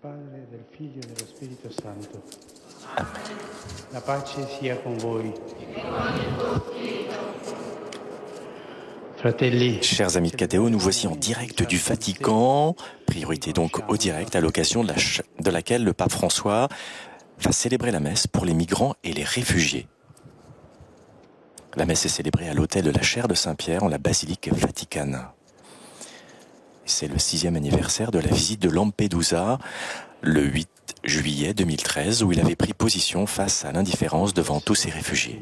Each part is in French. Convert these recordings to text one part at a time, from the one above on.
Padre, del Figlio e dello Spirito Santo. Amen. La pace sia con voi. Fratelli. Chers amis de KTO, nous voici en direct du Vatican, priorité donc au direct à l'occasion de laquelle le pape François va célébrer la messe pour les migrants et les réfugiés. La messe est célébrée à l'autel de la chaire de Saint-Pierre en la basilique vaticane. C'est le 6e anniversaire de la visite de Lampedusa, le 8 juillet 2013, où il avait pris position face à l'indifférence devant tous ces réfugiés.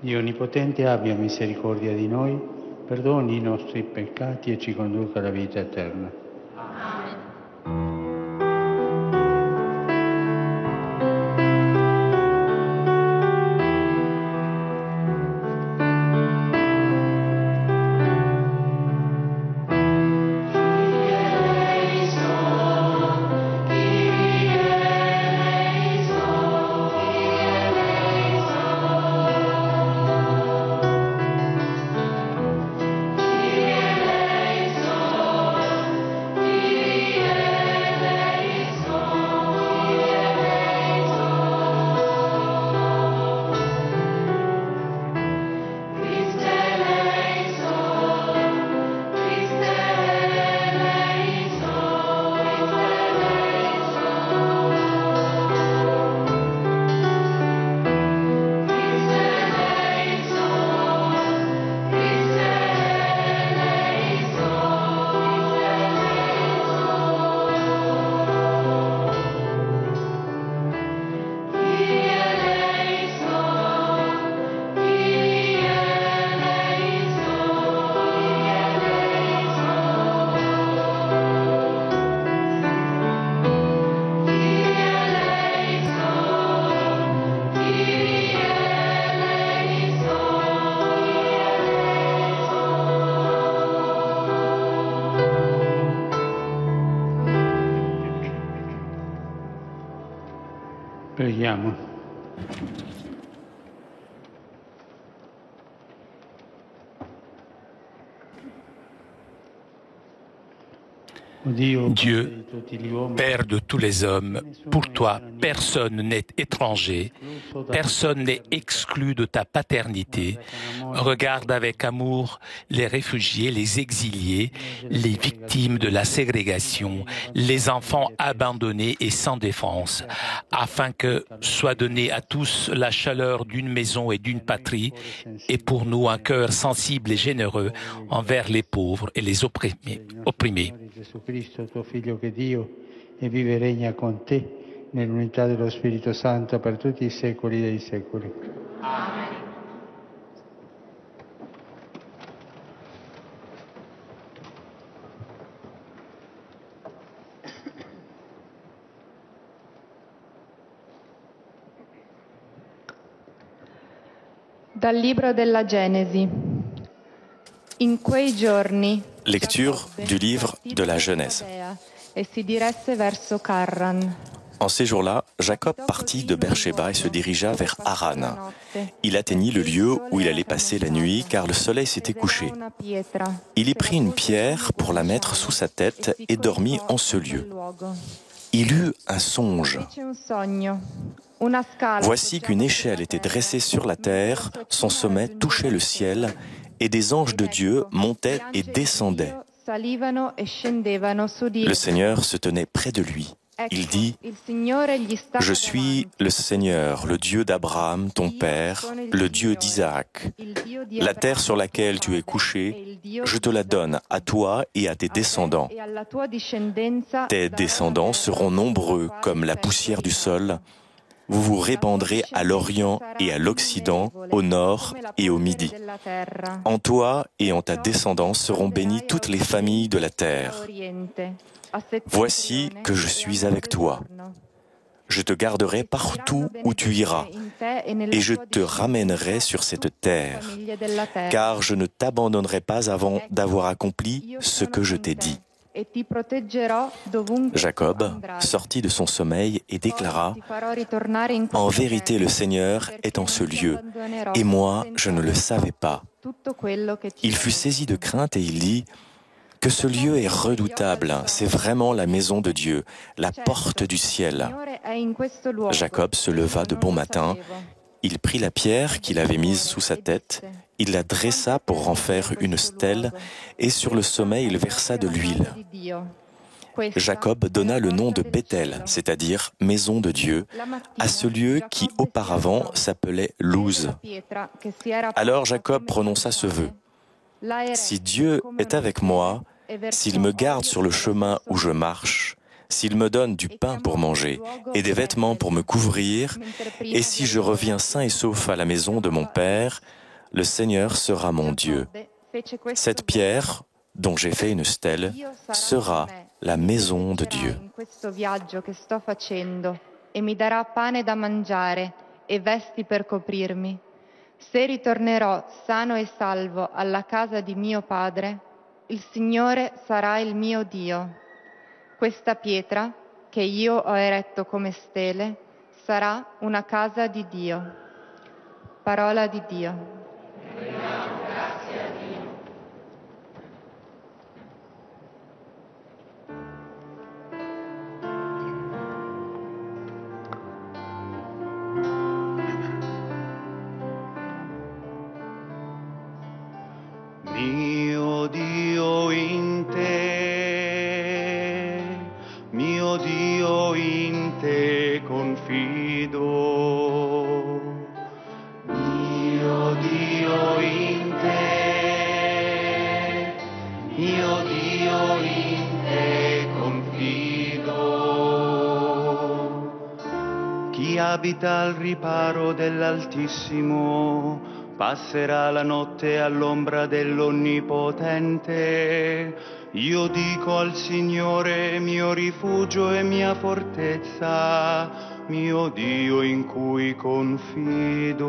Dio Onnipotente abbia misericordia di noi, perdoni i nostri peccati e ci conduca alla vita eterna. Preghiamo. Dieu, Père de tous les hommes, pour toi, personne n'est étranger, personne n'est exclu de ta paternité. Regarde avec amour les réfugiés, les exiliés, les victimes de la ségrégation, les enfants abandonnés et sans défense, afin que soit donnée à tous la chaleur d'une maison et d'une patrie, et pour nous un cœur sensible et généreux envers les pauvres et les opprimés. Gesù Cristo, tuo Figlio che è Dio, e vive e regna con te nell'unità dello Spirito Santo per tutti i secoli dei secoli. Amen. Dal libro della Genesi. In quei giorni Lecture du livre de la Genèse. E si diresse verso Carran. En ces jours-là, Jacob partit de Beersheba et se dirigea vers Haran. Il atteignit le lieu où il allait passer la nuit car le soleil s'était couché. Il y prit une pierre pour la mettre sous sa tête et dormit en ce lieu. Il eut un songe. Voici qu'une échelle était dressée sur la terre, son sommet touchait le ciel, et des anges de Dieu montaient et descendaient. Le Seigneur se tenait près de lui. Il dit « Je suis le Seigneur, le Dieu d'Abraham, ton père, le Dieu d'Isaac. La terre sur laquelle tu es couché, je te la donne à toi et à tes descendants. Tes descendants seront nombreux comme la poussière du sol. Vous vous répandrez à l'Orient et à l'Occident, au Nord et au Midi. En toi et en ta descendance seront bénies toutes les familles de la terre. Voici que je suis avec toi. je te garderai partout où tu iras, et je te ramènerai sur cette terre, car je ne t'abandonnerai pas avant d'avoir accompli ce que je t'ai dit. Jacob sortit de son sommeil et déclara : En vérité, le Seigneur est en ce lieu, et moi, je ne le savais pas. Il fut saisi de crainte et il dit : Que ce lieu est redoutable, c'est vraiment la maison de Dieu, la porte du ciel. Jacob se leva de bon matin, il prit la pierre qu'il avait mise sous sa tête, il la dressa pour en faire une stèle, et sur le sommet il versa de l'huile. Jacob donna le nom de Béthel, c'est-à-dire maison de Dieu, à ce lieu qui auparavant s'appelait Luz. Alors Jacob prononça ce vœu : Si Dieu est avec moi, s'il me garde sur le chemin où je marche, s'il me donne du pain pour manger et des vêtements pour me couvrir, et si je reviens sain et sauf à la maison de mon Père, le Seigneur sera mon Dieu. Cette pierre, dont j'ai fait une stèle, sera la maison de Dieu. E mi darà pane da mangiare e vesti per coprirmi. Se ritornerò sano e salvo alla casa di mio padre, il Signore sarà il mio Dio. Questa pietra, che io ho eretto come stele, sarà una casa di Dio. Parola di Dio. Mio Dio in te confido. Mio Dio in te confido. Chi abita al riparo dell'Altissimo passerà la notte all'ombra dell'Onnipotente. Io dico al Signore, mio rifugio e mia fortezza, mio Dio in cui confido.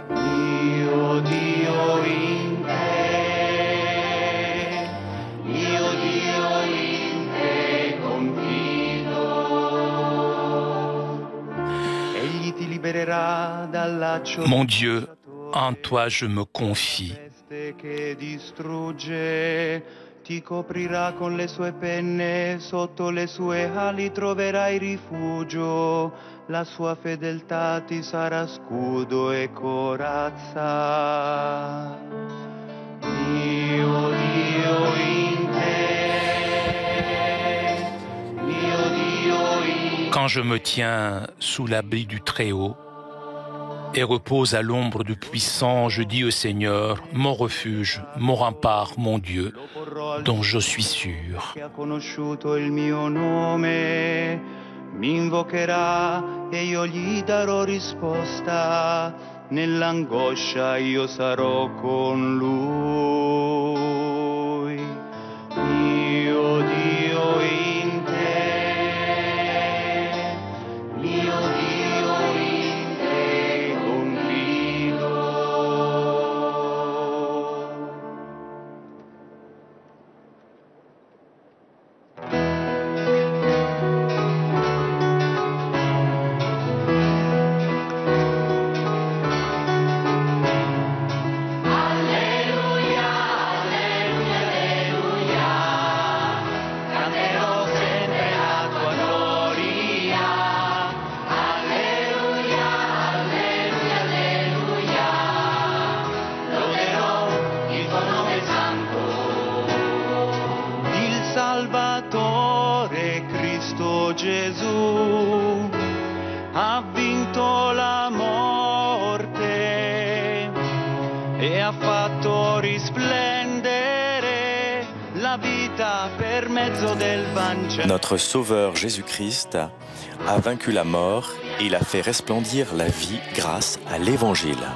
Mio Dio in te confido. Egli ti libererà dal laccio. Mon Dieu, en toi je me confie. Che distrugge, ti coprirà con le sue penne, sotto le sue ali troverai rifugio, la sua fedeltà ti sarà scudo e corazza. Mio Dio in te. Quand je me tiens sous l'abri du Très-Haut et repose à l'ombre du Puissant, je dis au Seigneur, mon refuge, mon rempart, mon Dieu, dont je suis sûr. Che ha conosciuto il mio nome, mi invocherà e io gli darò risposta, nell'angoscia io sarò con lui. Mio Dio in te, mio Dio in te confido. Salvatore Cristo Gesù ha vinto la morte e ha fatto risplendere la vita per mezzo del Vangelo. Notre Sauveur Jésus-Christ a vaincu la mort et il a fait resplendir la vie grâce à l'Évangile.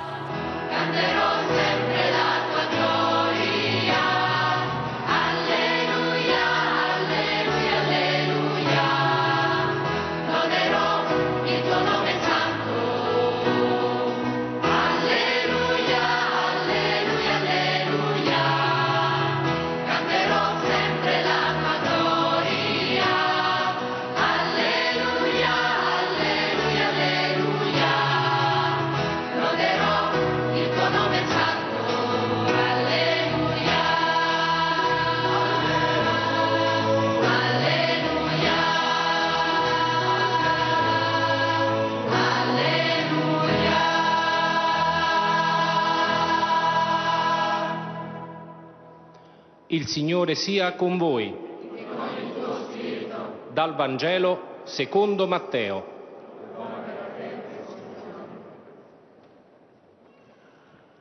Il Signore sia con voi. E con il tuo spirito. Dal Vangelo secondo Matteo.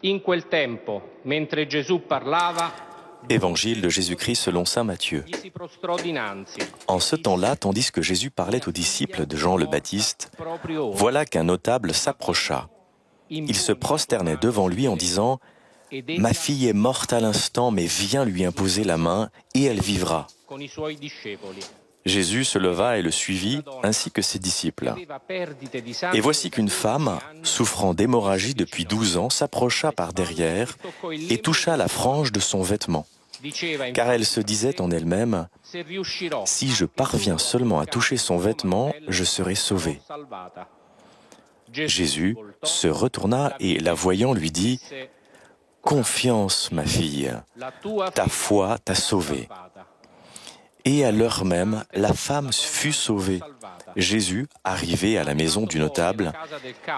In quel tempo, mentre Gesù parlava, Évangile de Jésus-Christ selon saint Matthieu. En ce temps-là, tandis que Jésus parlait aux disciples de Jean le Baptiste, voilà qu'un notable s'approcha. Il se prosternait devant lui en disant « Ma fille est morte à l'instant, mais viens lui imposer la main et elle vivra. » Jésus se leva et le suivit, ainsi que ses disciples. Et voici qu'une femme, souffrant d'hémorragie depuis 12 ans, s'approcha par derrière et toucha la frange de son vêtement. Car elle se disait en elle-même, « Si je parviens seulement à toucher son vêtement, je serai sauvée. » Jésus se retourna et, la voyant, lui dit, « Confiance, ma fille, ta foi t'a sauvée. » Et à l'heure même, la femme fut sauvée. Jésus, arrivé à la maison du notable,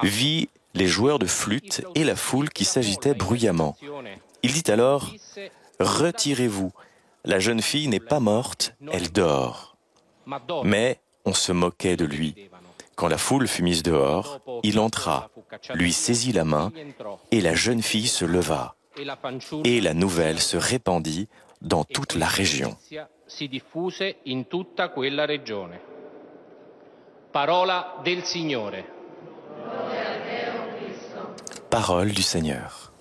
vit les joueurs de flûte et la foule qui s'agitait bruyamment. Il dit alors, « Retirez-vous, la jeune fille n'est pas morte, elle dort. » Mais on se moquait de lui. Quand la foule fut mise dehors, il entra, lui saisit la main, et la jeune fille se leva. Et la nouvelle se répandit dans toute la région. Si diffuse in tutta quella regione. Parola del Signore. Parole du Seigneur.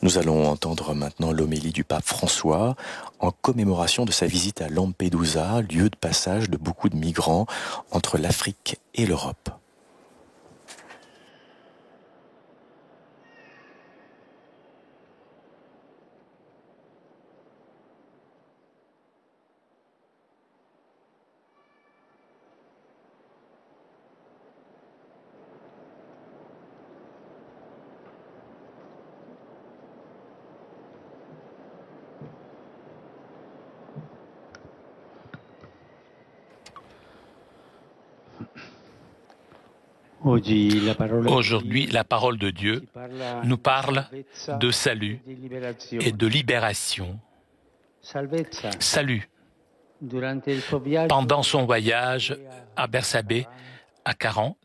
Nous allons entendre maintenant l'homélie du pape François en commémoration de sa visite à Lampedusa, lieu de passage de beaucoup de migrants entre l'Afrique et l'Europe. Aujourd'hui, la parole de Dieu nous parle de salut et de libération. Salut. Pendant son voyage à Bersabée, à Charan,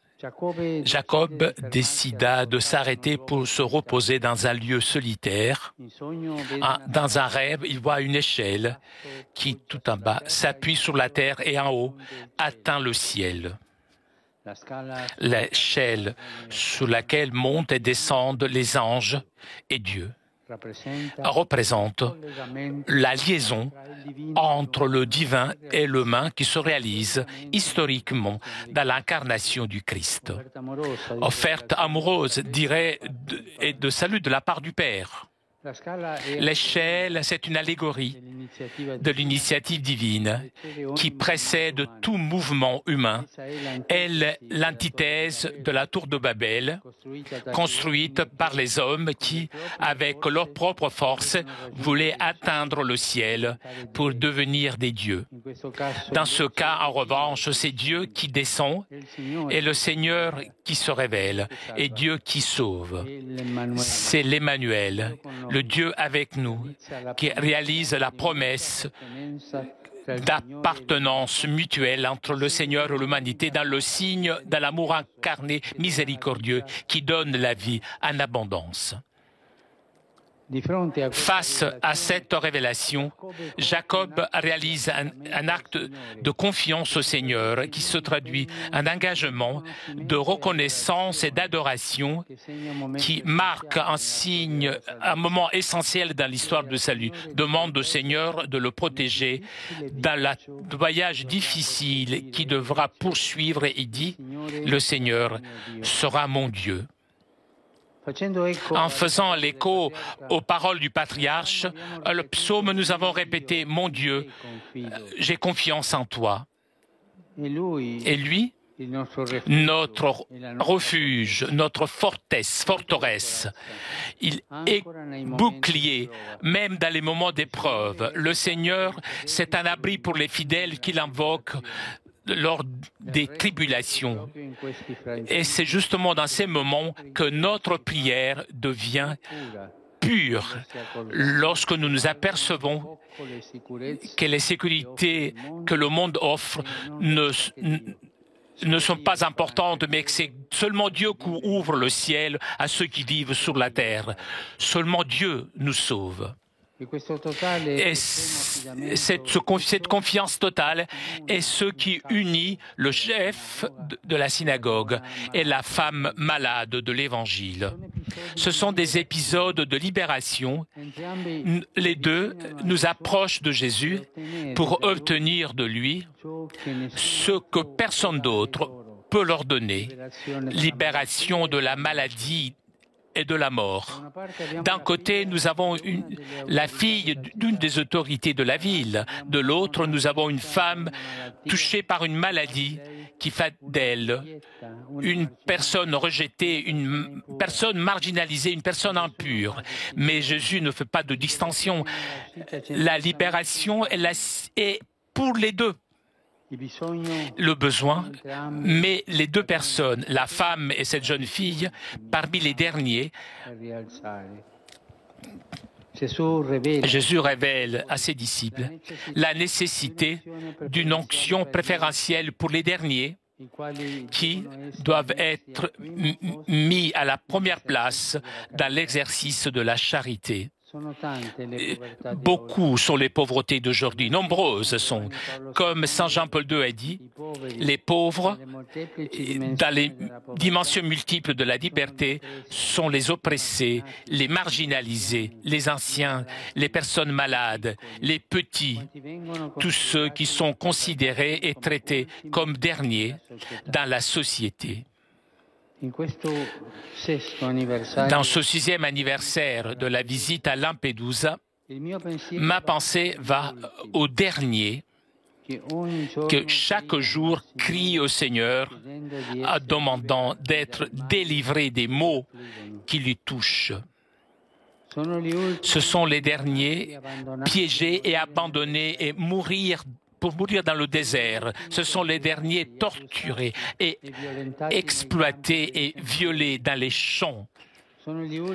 Jacob décida de s'arrêter pour se reposer dans un lieu solitaire. Dans un rêve, il voit une échelle qui, tout en bas, s'appuie sur la terre et en haut, atteint le ciel. L'échelle sur laquelle montent et descendent les anges et Dieu représente la liaison entre le divin et l'humain qui se réalise historiquement dans l'incarnation du Christ. Offerte amoureuse, dirait, et de salut de la part du Père. L'échelle, c'est une allégorie de l'initiative divine qui précède tout mouvement humain. Elle est l'antithèse de la tour de Babel, construite par les hommes qui, avec leur propre force, voulaient atteindre le ciel pour devenir des dieux. Dans ce cas, en revanche, c'est Dieu qui descend et le Seigneur qui se révèle et Dieu qui sauve. C'est l'Emmanuel, le Dieu avec nous, qui réalise la promesse d'appartenance mutuelle entre le Seigneur et l'humanité dans le signe de l'amour incarné miséricordieux qui donne la vie en abondance. Face à cette révélation, Jacob réalise un acte de confiance au Seigneur qui se traduit en engagement de reconnaissance et d'adoration qui marque un moment essentiel dans l'histoire du salut. Demande au Seigneur de le protéger dans le voyage difficile qui devra poursuivre et dit « Le Seigneur sera mon Dieu ». En faisant l'écho aux paroles du patriarche, le psaume, nous avons répété « Mon Dieu, j'ai confiance en toi ». Et lui, notre refuge, notre forteresse, il est bouclier, même dans les moments d'épreuve. Le Seigneur, c'est un abri pour les fidèles qui l'invoquent lors des tribulations. Et c'est justement dans ces moments que notre prière devient pur lorsque nous nous apercevons que les sécurités que le monde offre ne sont pas importantes, mais que c'est seulement Dieu qui ouvre le ciel à ceux qui vivent sur la terre. Seulement Dieu nous sauve. Et cette confiance totale est ce qui unit le chef de la synagogue et la femme malade de l'Évangile. Ce sont des épisodes de libération. Les deux nous approchent de Jésus pour obtenir de lui ce que personne d'autre peut leur donner, libération de la maladie et de la mort. D'un côté, nous avons la fille d'une des autorités de la ville. De l'autre, nous avons une femme touchée par une maladie qui fait d'elle une personne rejetée, une personne marginalisée, une personne impure. Mais Jésus ne fait pas de distinction. La libération est pour les deux. Le besoin, mais les deux personnes, la femme et cette jeune fille, parmi les derniers, Jésus révèle à ses disciples la nécessité d'une onction préférentielle pour les derniers qui doivent être mis à la première place dans l'exercice de la charité. Beaucoup sont les pauvretés d'aujourd'hui, nombreuses sont. Comme Saint Jean-Paul II a dit, les pauvres, dans les dimensions multiples de la liberté, sont les oppressés, les marginalisés, les anciens, les personnes malades, les petits, tous ceux qui sont considérés et traités comme derniers dans la société. Dans ce 6e anniversaire de la visite à Lampedusa, ma pensée va aux derniers que chaque jour crient au Seigneur en demandant d'être délivrés des maux qui lui touchent. Ce sont les derniers piégés et abandonnés et pour mourir dans le désert. Ce sont les derniers torturés et exploités et violés dans les champs.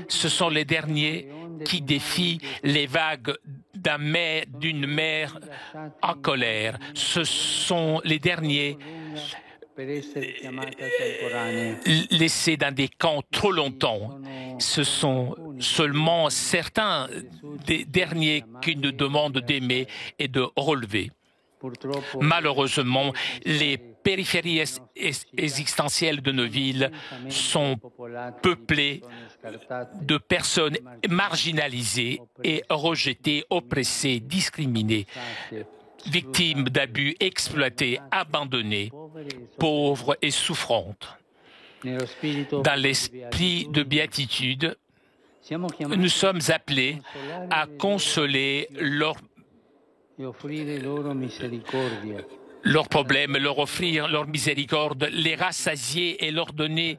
Ce sont les derniers qui défient les vagues d'une mer en colère. Ce sont les derniers laissés dans des camps trop longtemps. Ce sont seulement certains des derniers qui nous demandent d'aimer et de relever. Malheureusement, les périphéries existentielles de nos villes sont peuplées de personnes marginalisées et rejetées, oppressées, discriminées, victimes d'abus, exploitées, abandonnées, pauvres et souffrantes. Dans l'esprit de béatitude, nous sommes appelés à consoler leurs problèmes, leur offrir leur miséricorde, les rassasier et leur donner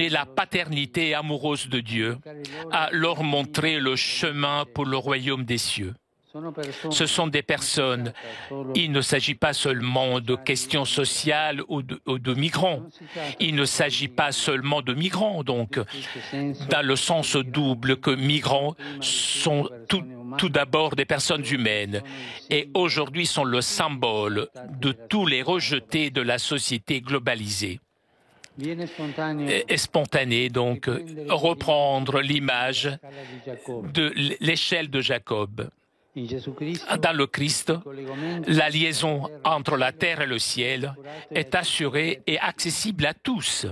la paternité amoureuse de Dieu, à leur montrer le chemin pour le royaume des cieux. Ce sont des personnes, il ne s'agit pas seulement de questions sociales ou de migrants, il ne s'agit pas seulement de migrants, donc, dans le sens double que migrants sont tout d'abord des personnes humaines et aujourd'hui sont le symbole de tous les rejetés de la société globalisée. Et spontané, donc, reprendre l'image de l'échelle de Jacob. Dans le Christ, la liaison entre la terre et le ciel est assurée et accessible à tous.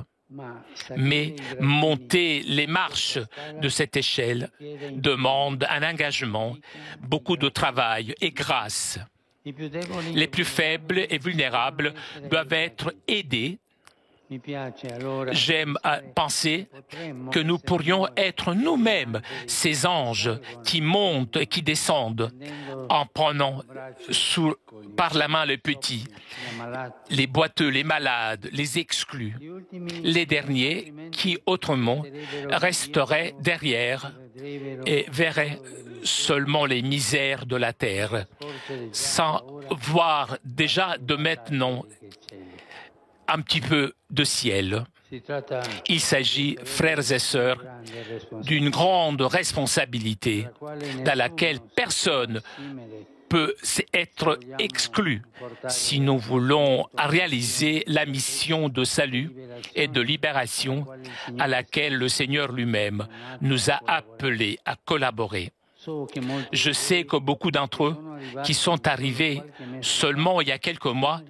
Mais monter les marches de cette échelle demande un engagement, beaucoup de travail et grâce. Les plus faibles et vulnérables doivent être aidés. J'aime penser que nous pourrions être nous-mêmes ces anges qui montent et qui descendent en prenant par la main les petits, les boiteux, les malades, les exclus, les derniers qui autrement resteraient derrière et verraient seulement les misères de la terre, sans voir déjà de maintenant un petit peu de ciel. Il s'agit, frères et sœurs, d'une grande responsabilité dans laquelle personne peut être exclu si nous voulons réaliser la mission de salut et de libération à laquelle le Seigneur lui-même nous a appelés à collaborer. Je sais que beaucoup d'entre eux qui sont arrivés seulement il y a quelques mois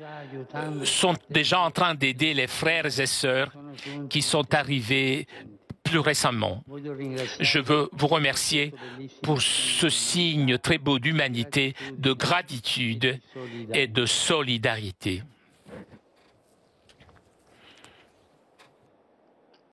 sont déjà en train d'aider les frères et sœurs qui sont arrivés plus récemment. Je veux vous remercier pour ce signe très beau d'humanité, de gratitude et de solidarité.